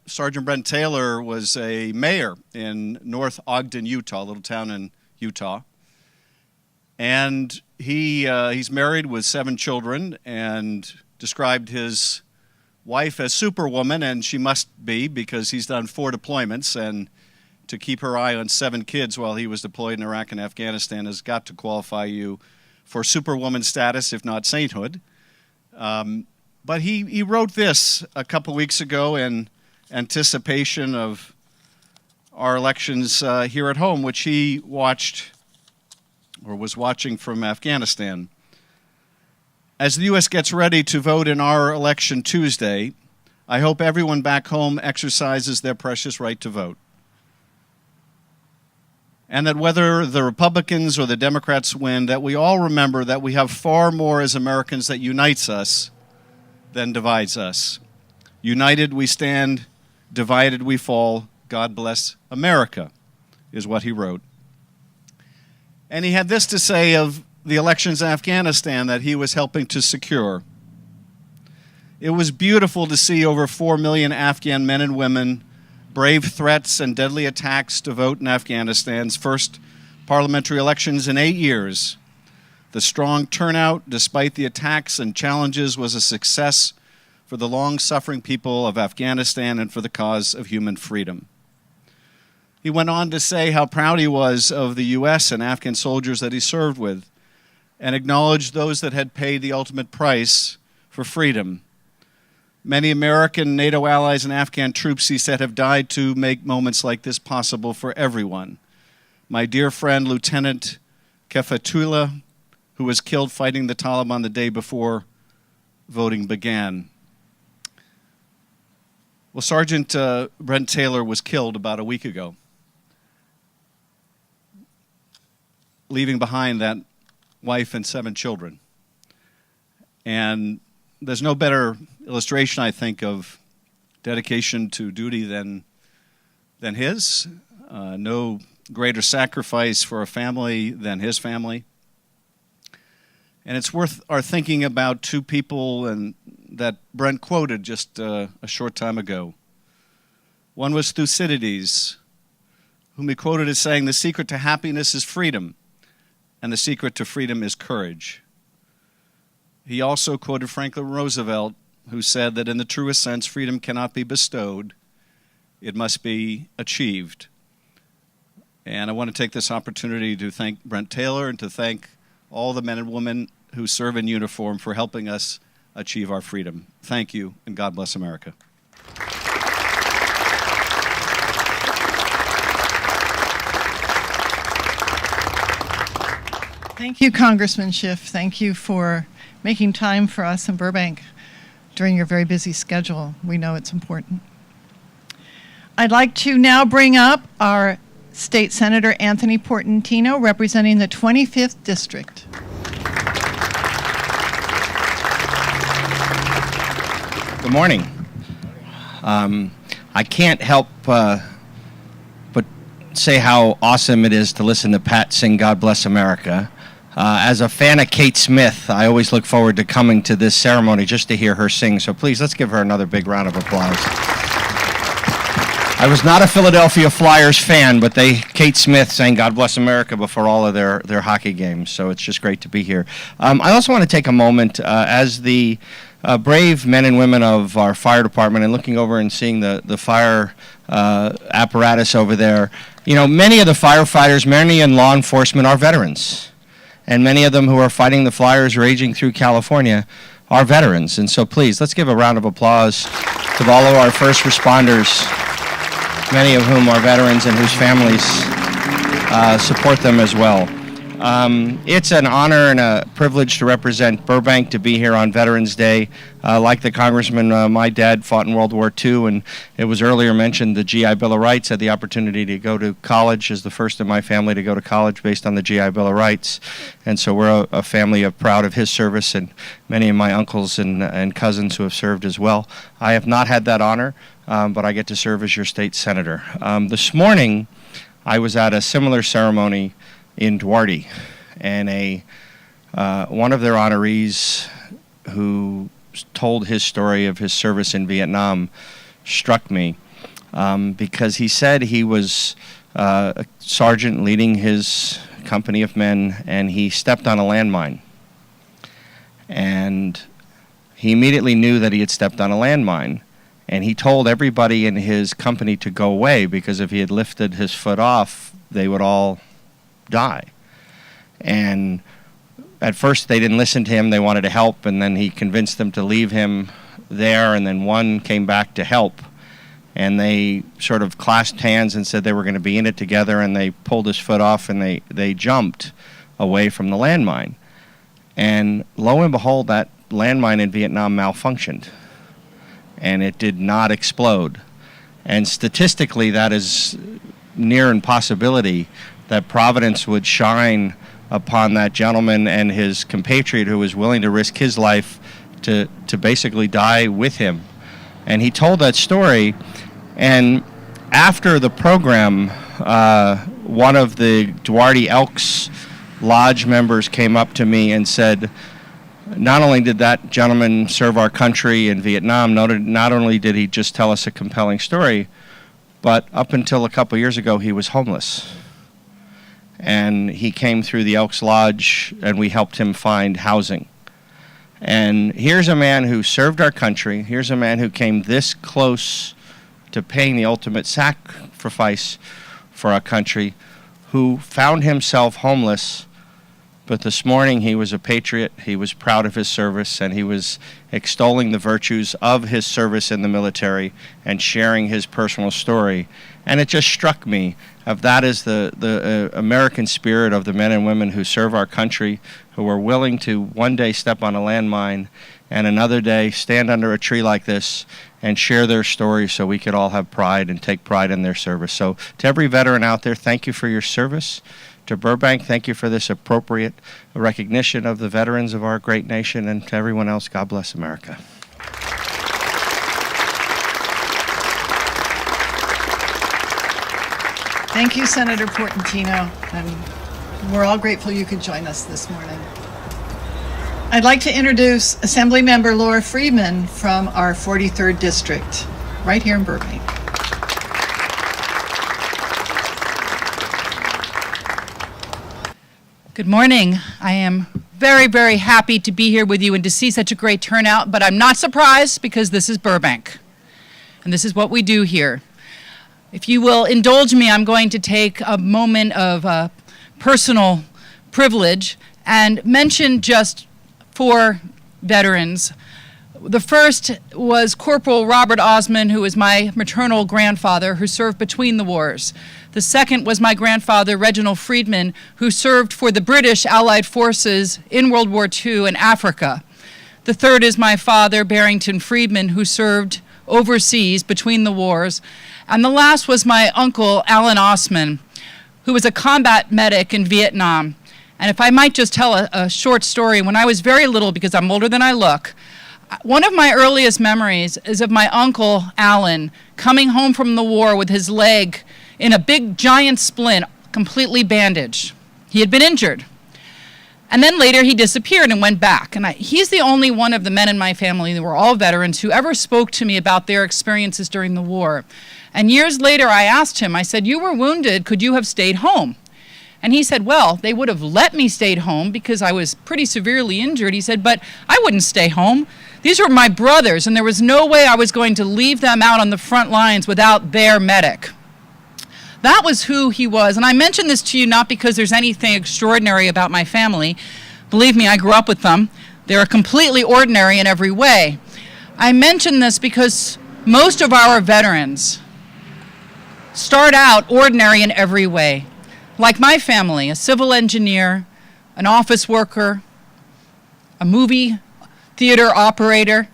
Sergeant Brent Taylor was a mayor in North Ogden, Utah, a little town in Utah. And he's married with 7 children and described his wife as Superwoman, and she must be because he's done 4 deployments, and to keep her eye on 7 kids while he was deployed in Iraq and Afghanistan has got to qualify you for Superwoman status, if not sainthood. But he wrote this a couple weeks ago in anticipation of our elections here at home, which he watched or was watching from Afghanistan. As the U.S. gets ready to vote in our election Tuesday, I hope everyone back home exercises their precious right to vote. And that whether the Republicans or the Democrats win, that we all remember that we have far more as Americans that unites us than divides us. United we stand, divided we fall. God bless America, is what he wrote. And he had this to say of the elections in Afghanistan that he was helping to secure. It was beautiful to see over 4 million Afghan men and women brave threats and deadly attacks to vote in Afghanistan's first parliamentary elections in 8 years. The strong turnout, despite the attacks and challenges, was a success for the long-suffering people of Afghanistan and for the cause of human freedom. He went on to say how proud he was of the U.S. and Afghan soldiers that he served with, and acknowledged those that had paid the ultimate price for freedom. Many American, NATO allies, and Afghan troops, he said, have died to make moments like this possible for everyone. My dear friend, Lieutenant Kefatullah, who was killed fighting the Taliban the day before voting began. Well, Sergeant Brent Taylor was killed about a week ago, leaving behind that wife and 7 children. And there's no better illustration, I think, of dedication to duty than his. No greater sacrifice for a family than his family. And it's worth our thinking about 2 people that Brent quoted just a short time ago. One was Thucydides, whom he quoted as saying, "The secret to happiness is freedom, and the secret to freedom is courage." He also quoted Franklin Roosevelt, who said that in the truest sense, freedom cannot be bestowed, it must be achieved. And I want to take this opportunity to thank Brent Taylor and to thank all the men and women who serve in uniform for helping us achieve our freedom. Thank you, and God bless America. Thank you, Congressman Schiff. Thank you for making time for us in Burbank during your very busy schedule. We know it's important. I'd like to now bring up our State Senator Anthony Portantino, representing the 25th District. Good morning. I can't help but say how awesome it is to listen to Pat sing God Bless America. As a fan of Kate Smith, I always look forward to coming to this ceremony just to hear her sing. So please, let's give her another big round of applause. I was not a Philadelphia Flyers fan, but Kate Smith sang God Bless America before all of their hockey games. So it's just great to be here. I also want to take a moment as the brave men and women of our fire department and looking over and seeing the fire apparatus over there. You know, many of the firefighters, many in law enforcement are veterans. And many of them who are fighting the fires raging through California are veterans. And so please, let's give a round of applause to all of our first responders, many of whom are veterans and whose families support them as well. It's an honor and a privilege to represent Burbank, to be here on Veterans Day. Like the Congressman, my dad fought in World War II, and it was earlier mentioned the GI Bill of Rights. Had the opportunity to go to college as the first in my family to go to college based on the GI Bill of Rights. And so we're a family of proud of his service, and many of my uncles and cousins who have served as well. I have not had that honor, but I get to serve as your state senator. This morning, I was at a similar ceremony in Duarte, and one of their honorees who told his story of his service in Vietnam struck me because he said he was a sergeant leading his company of men, and he stepped on a landmine. And he immediately knew that he had stepped on a landmine, and he told everybody in his company to go away because if he had lifted his foot off, they would all die. And at first they didn't listen to him, they wanted to help, and then he convinced them to leave him there, and then one came back to help, and they sort of clasped hands and said they were going to be in it together, and they pulled his foot off and they jumped away from the landmine. And lo and behold, that landmine in Vietnam malfunctioned, and it did not explode. And statistically, that is near impossibility that Providence would shine upon that gentleman and his compatriot who was willing to risk his life to basically die with him. And he told that story, and after the program, one of the Duarte Elks Lodge members came up to me and said, not only did that gentleman serve our country in Vietnam, not only did he just tell us a compelling story, but up until a couple years ago, he was homeless. And he came through the Elks Lodge, and we helped him find housing. And here's a man who served our country. Here's a man who came this close to paying the ultimate sacrifice for our country, who found himself homeless. But this morning he was a patriot, he was proud of his service, and he was extolling the virtues of his service in the military and sharing his personal story. And it just struck me of that is the American spirit of the men and women who serve our country, who are willing to one day step on a landmine and another day stand under a tree like this and share their story so we could all have pride and take pride in their service. So to every veteran out there, thank you for your service. To Burbank, thank you for this appropriate recognition of the veterans of our great nation, and to everyone else, God bless America. Thank you, Senator Portantino, and we're all grateful you could join us this morning. I'd like to introduce Assemblymember Laura Friedman from our 43rd District, right here in Burbank. Good morning. I am very, very happy to be here with you and to see such a great turnout, but I'm not surprised because this is Burbank, and this is what we do here. If you will indulge me, I'm going to take a moment of personal privilege and mention just 4 veterans. The first was Corporal Robert Osmond, who was my maternal grandfather, who served between the wars. The second was my grandfather, Reginald Friedman, who served for the British Allied forces in World War II in Africa. The third is my father, Barrington Friedman, who served overseas between the wars. And the last was my uncle, Alan Osmond, who was a combat medic in Vietnam. And if I might just tell a short story, when I was very little, because I'm older than I look, one of my earliest memories is of my uncle, Alan, coming home from the war with his leg in a big giant splint, completely bandaged. He had been injured. And then later he disappeared and went back. And he's the only one of the men in my family, they were all veterans, who ever spoke to me about their experiences during the war. And years later I asked him, I said, "You were wounded, could you have stayed home?" And he said, "Well, they would have let me stay home because I was pretty severely injured." He said, "But I wouldn't stay home. These were my brothers, and there was no way I was going to leave them out on the front lines without their medic." That was who he was. And I mention this to you not because there's anything extraordinary about my family. Believe me, I grew up with them. They're completely ordinary in every way. I mention this because most of our veterans start out ordinary in every way. Like my family, a civil engineer, an office worker, a movie theater operator,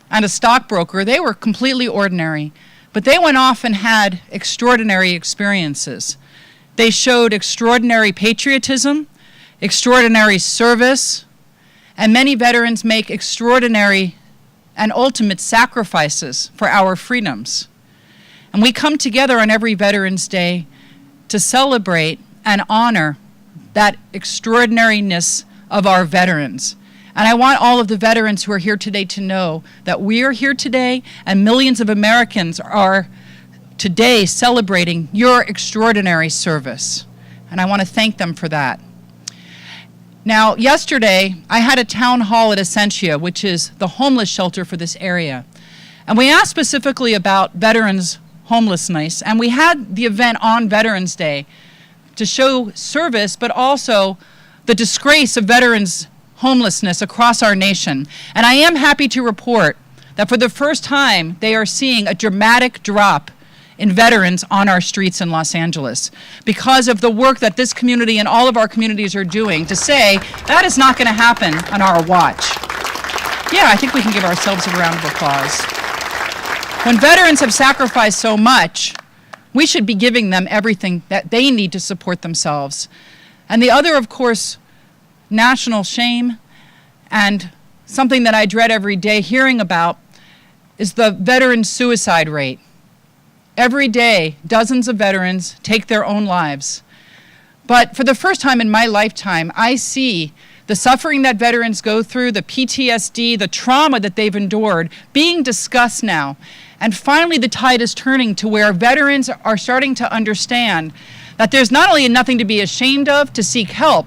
and a stockbroker. They were completely ordinary. But they went off and had extraordinary experiences. They showed extraordinary patriotism, extraordinary service, and many veterans make extraordinary and ultimate sacrifices for our freedoms. And we come together on every Veterans Day to celebrate and honor that extraordinariness of our veterans. And I want all of the veterans who are here today to know that we are here today and millions of Americans are today celebrating your extraordinary service. And I want to thank them for that. Now, yesterday, I had a town hall at Essentia, which is the homeless shelter for this area. And we asked specifically about veterans' homelessness. And we had the event on Veterans Day to show service, but also the disgrace of veterans' homelessness across our nation. And I am happy to report that for the first time, they are seeing a dramatic drop in veterans on our streets in Los Angeles because of the work that this community and all of our communities are doing to say that is not going to happen on our watch. Yeah, I think we can give ourselves a round of applause. When veterans have sacrificed so much, we should be giving them everything that they need to support themselves. And the other, of course, national shame and something that I dread every day hearing about is the veteran suicide rate. Every day, dozens of veterans take their own lives. But for the first time in my lifetime, I see the suffering that veterans go through, the PTSD, the trauma that they've endured, being discussed now. And finally, the tide is turning to where veterans are starting to understand that there's not only nothing to be ashamed of to seek help,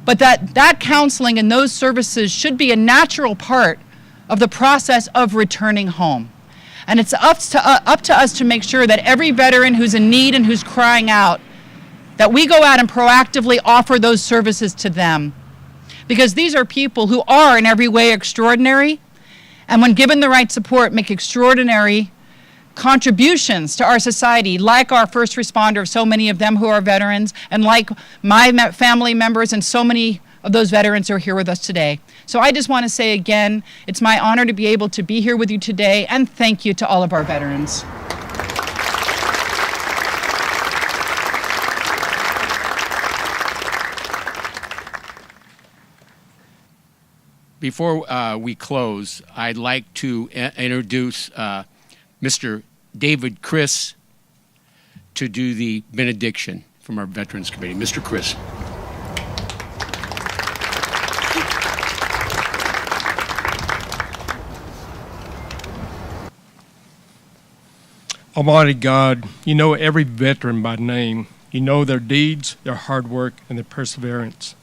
but that counseling and those services should be a natural part of the process of returning home. And it's up to us to make sure that every veteran who's in need and who's crying out, that we go out and proactively offer those services to them. Because these are people who are in every way extraordinary, and when given the right support, make extraordinary contributions to our society, like our first responders, so many of them who are veterans, and like my family members and so many of those veterans who are here with us today. So I just want to say again, it's my honor to be able to be here with you today, and thank you to all of our veterans. Before we close, I'd like to introduce Mr. David Chris to do the benediction from our Veterans Committee. Mr. Chris. Almighty God, you know every veteran by name. You know their deeds, their hard work, and their perseverance.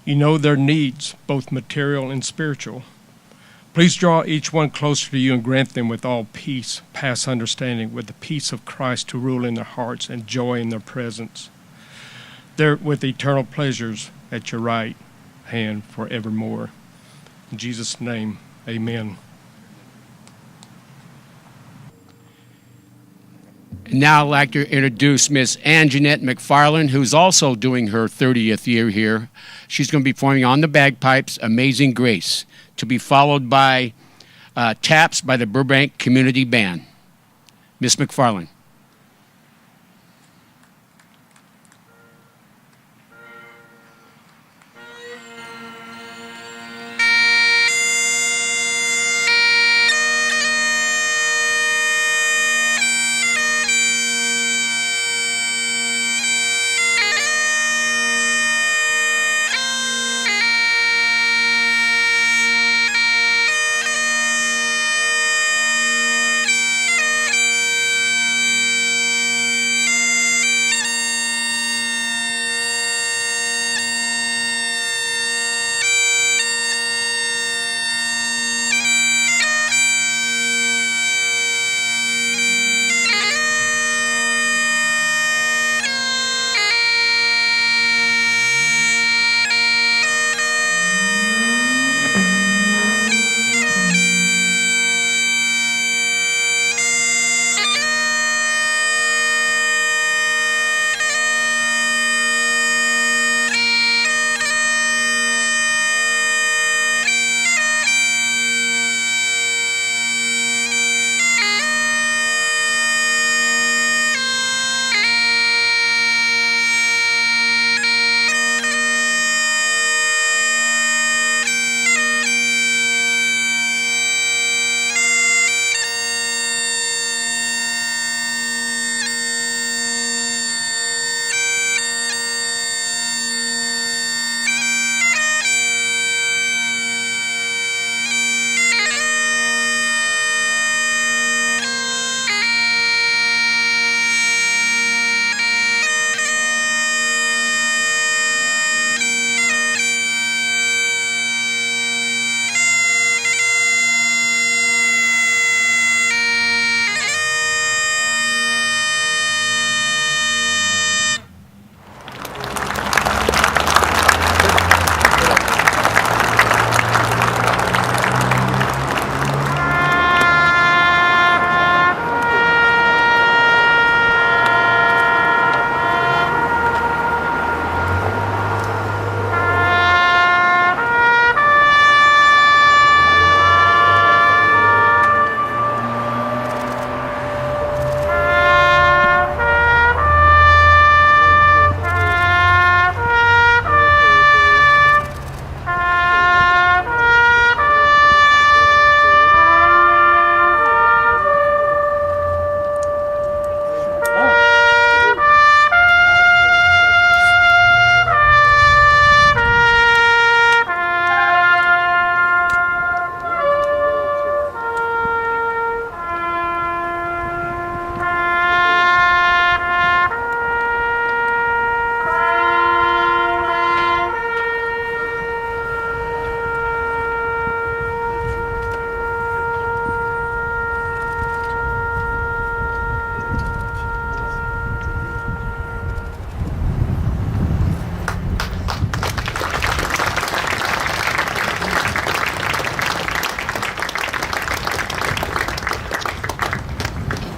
You know their needs, both material and spiritual. Please draw each one closer to you and grant them with all peace, past understanding, with the peace of Christ to rule in their hearts and joy in their presence. There with eternal pleasures at your right hand forevermore. In Jesus' name, amen. And now I'd like to introduce Miss Anjanette McFarland, who's also doing her 30th year here. She's going to be performing on the bagpipes, Amazing Grace, to be followed by taps by the Burbank Community Band. Miss McFarland.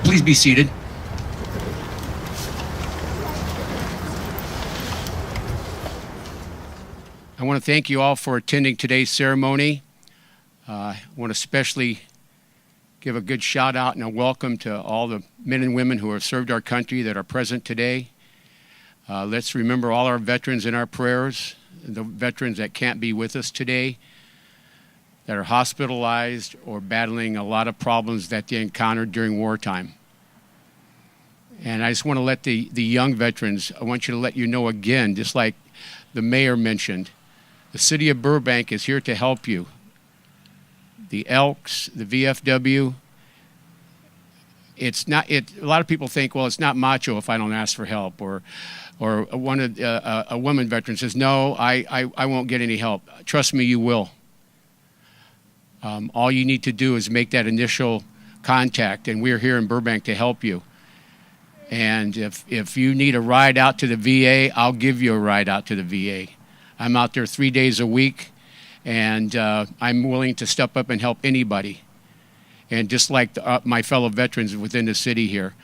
Please be seated. I want to thank you all for attending today's ceremony. I want to especially give a good shout out and a welcome to all the men and women who have served our country that are present today. Let's remember all our veterans in our prayers, the veterans that can't be with us today, that are hospitalized or battling a lot of problems that they encountered during wartime. And I just want to let the young veterans, I want you to let you know again, just like the mayor mentioned, the city of Burbank is here to help you. The Elks, the VFW, it's not. A lot of people think, well, it's not macho if I don't ask for help, or a woman veteran says, no, I won't get any help. Trust me, you will. All you need to do is make that initial contact, and we're here in Burbank to help you. And if you need a ride out to the VA, I'll give you a ride out to the VA. I'm out there 3 days a week, and I'm willing to step up and help anybody. And just like my fellow veterans within the city here,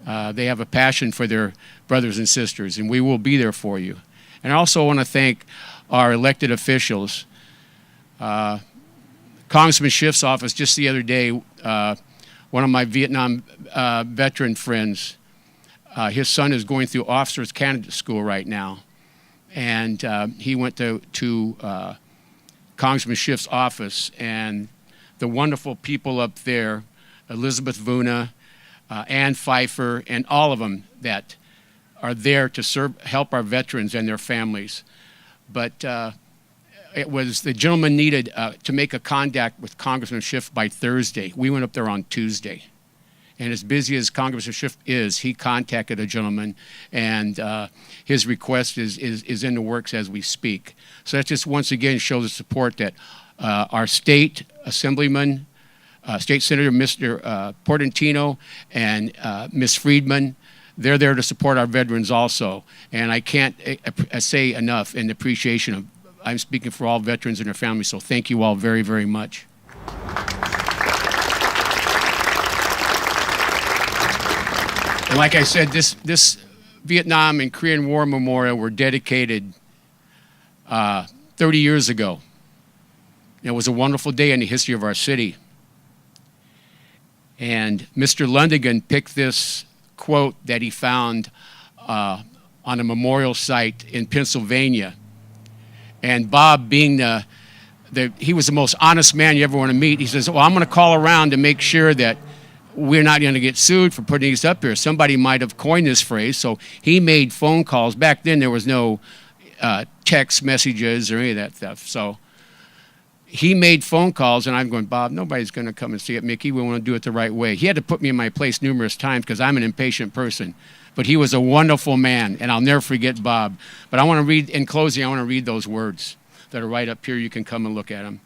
they have a passion for their brothers and sisters, and we will be there for you. And I also want to thank our elected officials. Congressman Schiff's office, just the other day, one of my Vietnam veteran friends, his son is going through officers candidate school right now. And he went to Congressman Schiff's office, and the wonderful people up there, Elizabeth Vuna, Ann Pfeiffer, and all of them that are there to help our veterans and their families. But the gentleman needed to make a contact with Congressman Schiff by Thursday. We went up there on Tuesday. And as busy as Congressman Schiff is, he contacted a gentleman, and his request is in the works as we speak. So that just once again shows the support that our state assemblyman, State Senator Mr. Portantino, and Ms. Friedman, they're there to support our veterans also. And I can't say enough in appreciation of, I'm speaking for all veterans and their families, so thank you all very, very much. And like I said, this Vietnam and Korean War Memorial were dedicated 30 years ago. It was a wonderful day in the history of our city. And Mr. Lundigan picked this quote that he found on a memorial site in Pennsylvania. And Bob, being he was the most honest man you ever want to meet, he says, well, I'm going to call around to make sure that we're not going to get sued for putting these up here. Somebody might have coined this phrase, so he made phone calls. Back then, there was no text messages or any of that stuff. So he made phone calls, and I'm going, Bob, nobody's going to come and see it, Mickey. We want to do it the right way. He had to put me in my place numerous times because I'm an impatient person. But he was a wonderful man, and I'll never forget Bob. But I want to read, in closing, I want to read those words that are right up here. You can come and look at them.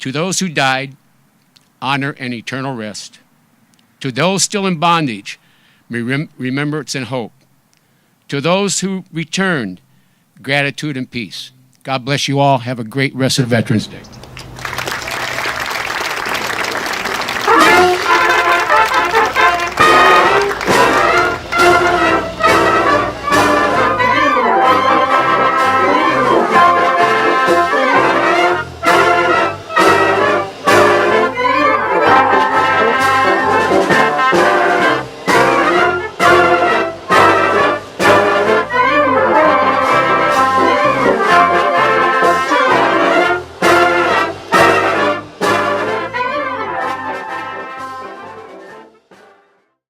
To those who died, honor and eternal rest. To those still in bondage, remembrance and hope. To those who returned, gratitude and peace. God bless you all. Have a great rest of Veterans Day.